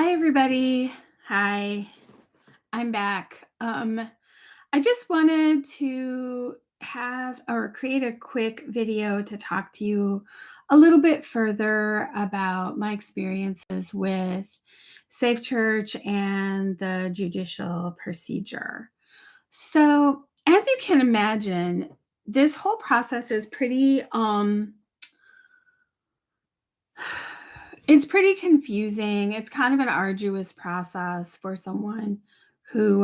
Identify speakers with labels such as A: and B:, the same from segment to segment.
A: Hi, everybody. Hi, I'm back. I just wanted to have or create a quick video to talk to you a little bit further about my experiences with Safe Church and the judicial procedure. So, as you can imagine, this whole process is it's pretty confusing. It's kind of an arduous process for someone who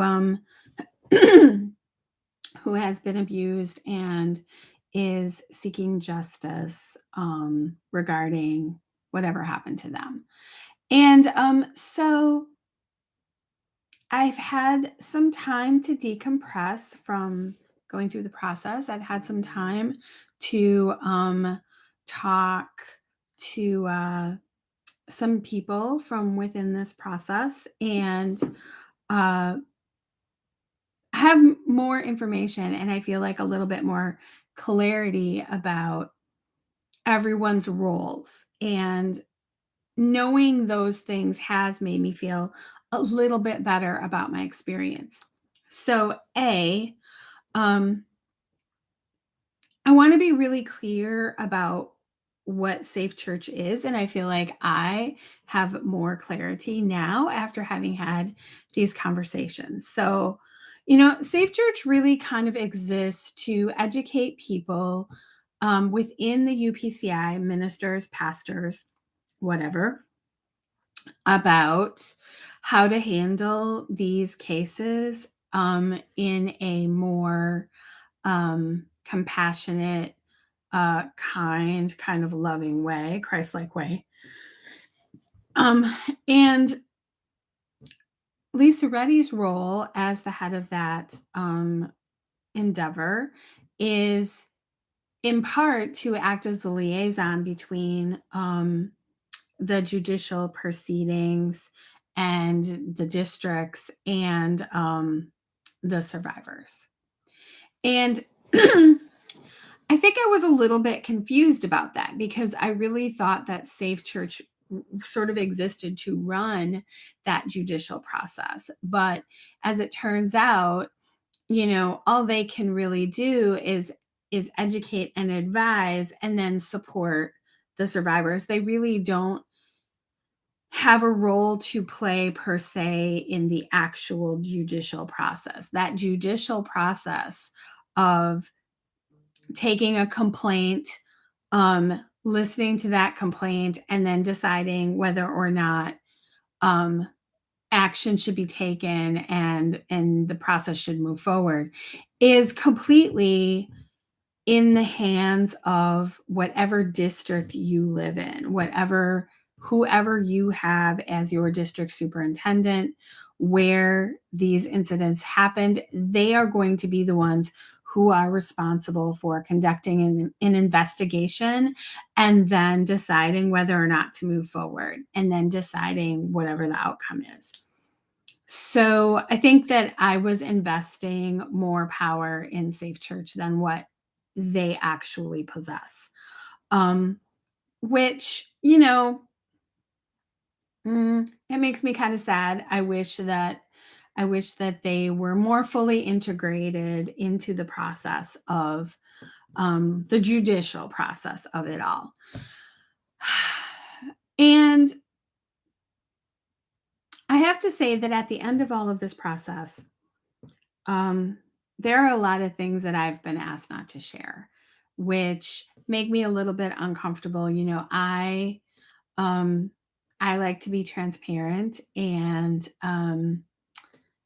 A: who has been abused and is seeking justice regarding whatever happened to them. And so I've had some time to decompress from going through the process. I've had some time to talk to some people from within this process and uh, have more information, and I feel like a little bit more clarity about everyone's roles. And knowing those things has made me feel a little bit better about my experience. So, um, I want to be really clear about what Safe Church is. And I feel like I have more clarity now after having had these conversations. So, Safe Church really kind of exists to educate people within the UPCI, ministers, pastors, whatever, about how to handle these cases in a more compassionate, kind of loving way, Christ-like way. And Lisa Reddy's role as the head of that endeavor is in part to act as a liaison between the judicial proceedings and the districts and the survivors. And I think I was a little bit confused about that because I really thought that Safe Church sort of existed to run that judicial process. But as it turns out, all they can really do is educate and advise and then support the survivors. They really don't have a role to play per se in the actual judicial process. That judicial process of taking a complaint, listening to that complaint, and then deciding whether or not action should be taken and the process should move forward is completely in the hands of whatever district you live in, whoever you have as your district superintendent, where these incidents happened. They are going to be the ones who are responsible for conducting an investigation and then deciding whether or not to move forward and then deciding whatever the outcome is. So I think that I was investing more power in Safe Church than what they actually possess. Which, it makes me kind of sad. I wish that they were more fully integrated into the process of the judicial process of it all. And I have to say that at the end of all of this process, there are a lot of things that I've been asked not to share, which make me a little bit uncomfortable. Um, I like to be transparent, and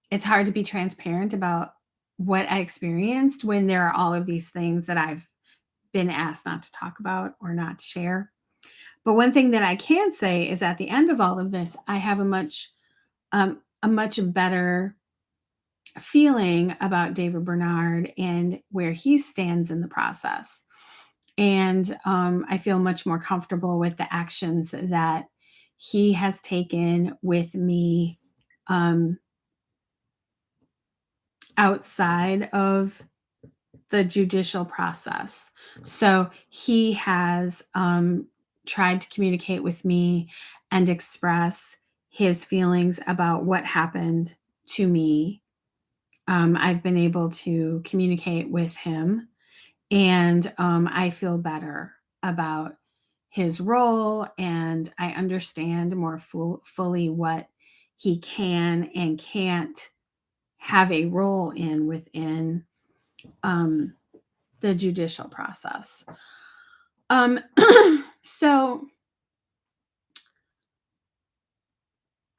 A: it's hard to be transparent about what I experienced when there are all of these things that I've been asked not to talk about or not to share. But one thing that I can say is at the end of all of this, I have a much better feeling about David Bernard and where he stands in the process. And I feel much more comfortable with the actions that he has taken with me outside of the judicial process. So he has tried to communicate with me and express his feelings about what happened to me. I've been able to communicate with him, and I feel better about his role, and I understand more fully what he can and can't have a role in within um, the judicial process. Um, so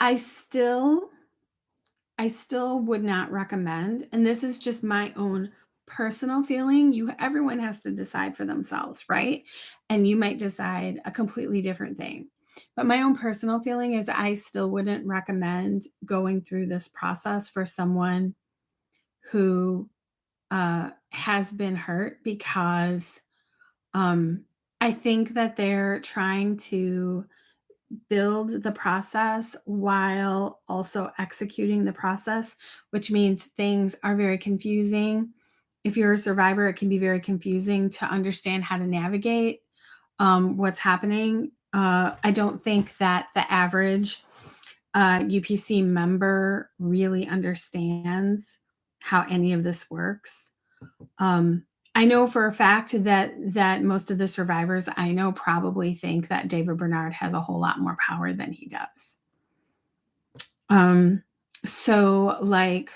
A: I still I still would not recommend, and this is just my own personal feeling. Everyone has to decide for themselves, right? And you might decide a completely different thing. But my own personal feeling is I still wouldn't recommend going through this process for someone who has been hurt, because I think that they're trying to build the process while also executing the process, which means things are very confusing. If you're a survivor, it can be very confusing to understand how to navigate what's happening. I don't think that the average UPC member really understands how any of this works. Um, I know for a fact that most of the survivors I know probably think that David Bernard has a whole lot more power than he does. Um, so like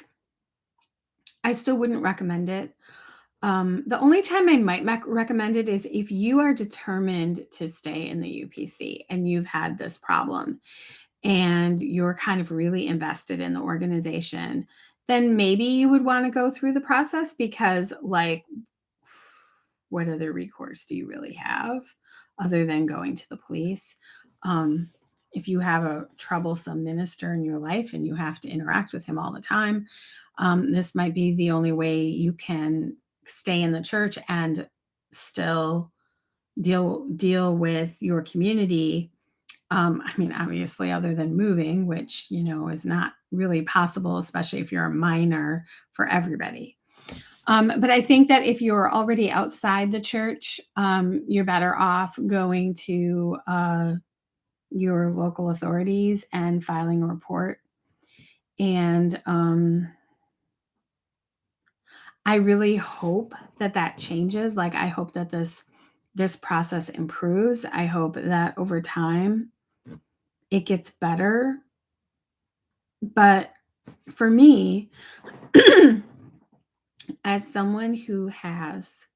A: I still wouldn't recommend it. The only time I might recommend it is if you are determined to stay in the UPC and you've had this problem and you're kind of really invested in the organization, then maybe you would want to go through the process, because like what other recourse do you really have other than going to the police? If you have a troublesome minister in your life and you have to interact with him all the time, this might be the only way you can stay in the church and still deal with your community. I mean, obviously, other than moving, which is not really possible, especially if you're a minor, for everybody. But I think that if you're already outside the church, you're better off going to your local authorities and filing a report. And I really hope that that changes. Like, I hope that this process improves. I hope that over time it gets better. But for me, as someone who has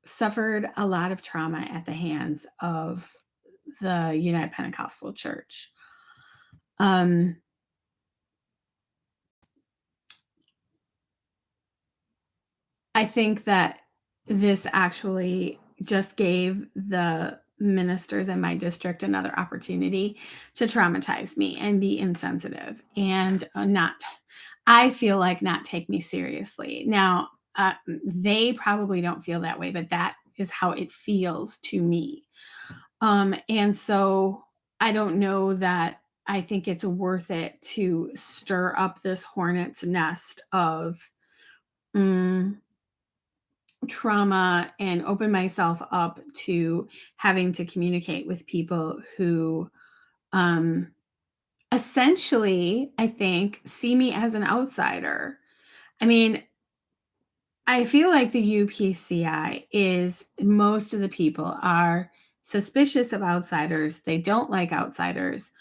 A: suffered a lot of trauma at the hands of the United Pentecostal Church, um, I think that this actually just gave the ministers in my district another opportunity to traumatize me and be insensitive and I feel like not take me seriously. Now, they probably don't feel that way, but that is how it feels to me. And so I don't know that I think it's worth it to stir up this hornet's nest of mm, trauma and open myself up to having to communicate with people who um, essentially, I think, see me as an outsider. I mean, I feel like the UPCI is most of the people are suspicious of outsiders. They don't like outsiders.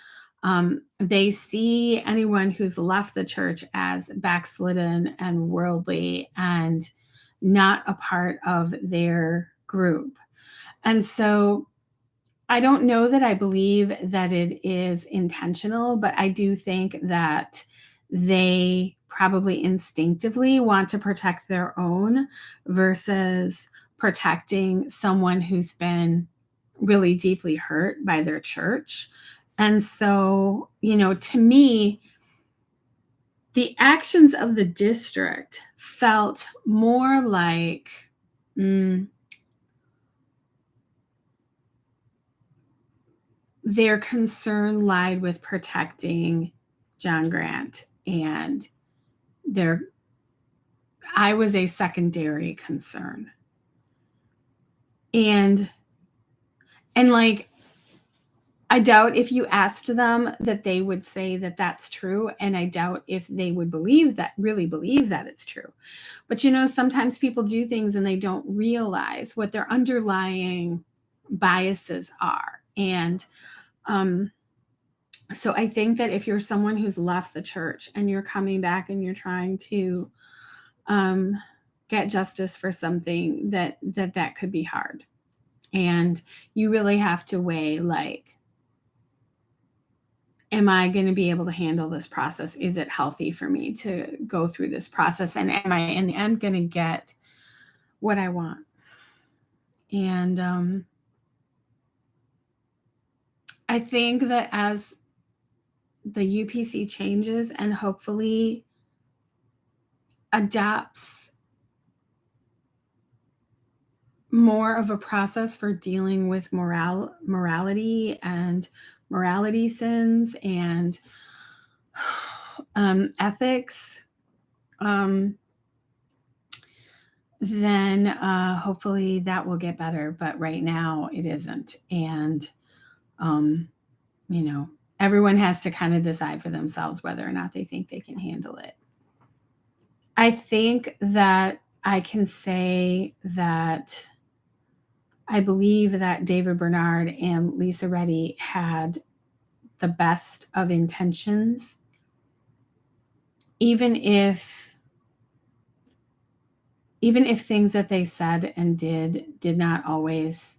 A: They see anyone who's left the church as backslidden and worldly and not a part of their group. And so I don't know that I believe that it is intentional, but I do think that they probably instinctively want to protect their own versus protecting someone who's been really deeply hurt by their church. And so, to me, the actions of the district felt more like mm, their concern lied with protecting John Grant, and their I was a secondary concern. And like I doubt if you asked them that they would say that that's true, and I doubt if they would really believe that it's true. But sometimes people do things and they don't realize what their underlying biases are. And um, so I think that if you're someone who's left the church and you're coming back and you're trying to um, get justice for something, that could be hard. And you really have to weigh, like, am I going to be able to handle this process? Is it healthy for me to go through this process? And am I in the end going to get what I want? And I think that as the UPC changes and hopefully adapts more of a process for dealing with morality and morality sins and ethics, then hopefully that will get better. But right now it isn't. And, everyone has to kind of decide for themselves whether or not they think they can handle it. I think that I can say that I believe that David Bernard and Lisa Reddy had the best of intentions, even if things that they said and did not always,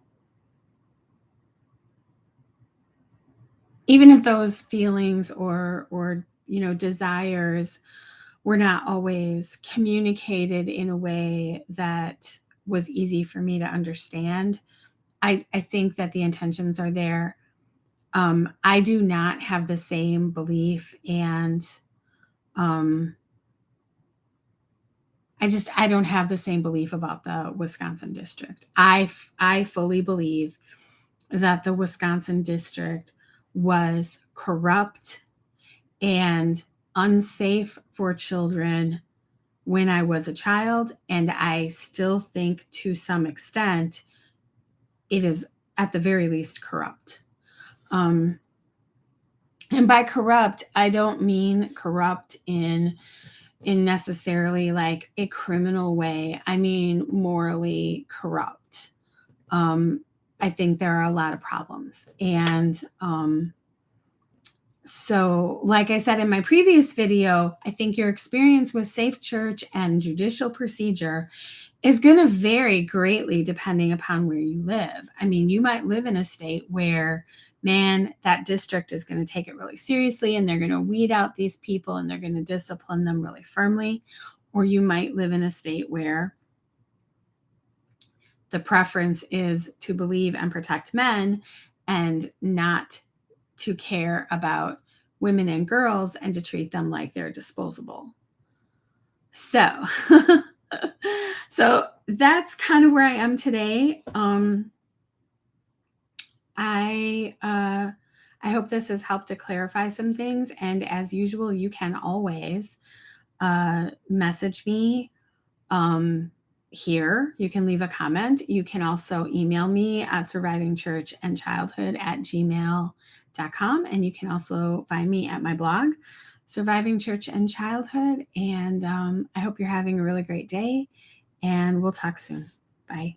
A: even if those feelings or desires were not always communicated in a way that was easy for me to understand. I think that the intentions are there. I do not have the same belief, and I don't have the same belief about the Wisconsin district. I fully believe that the Wisconsin district was corrupt and unsafe for children when I was a child, and I still think to some extent it is at the very least corrupt. And by corrupt, I don't mean corrupt in necessarily like a criminal way. I mean morally corrupt. I think there are a lot of problems. And so, like I said in my previous video, I think your experience with safe church and judicial procedure is going to vary greatly depending upon where you live. I mean, you might live in a state where, man, that district is going to take it really seriously and they're going to weed out these people and they're going to discipline them really firmly. Or you might live in a state where the preference is to believe and protect men and not to care about women and girls and to treat them like they're disposable. So, so that's kind of where I am today. I hope this has helped to clarify some things. And as usual, you can always message me here. You can leave a comment. You can also email me at survivingchurchandchildhood@gmail.com. And you can also find me at my blog, Surviving Church and Childhood. And I hope you're having a really great day. And we'll talk soon. Bye.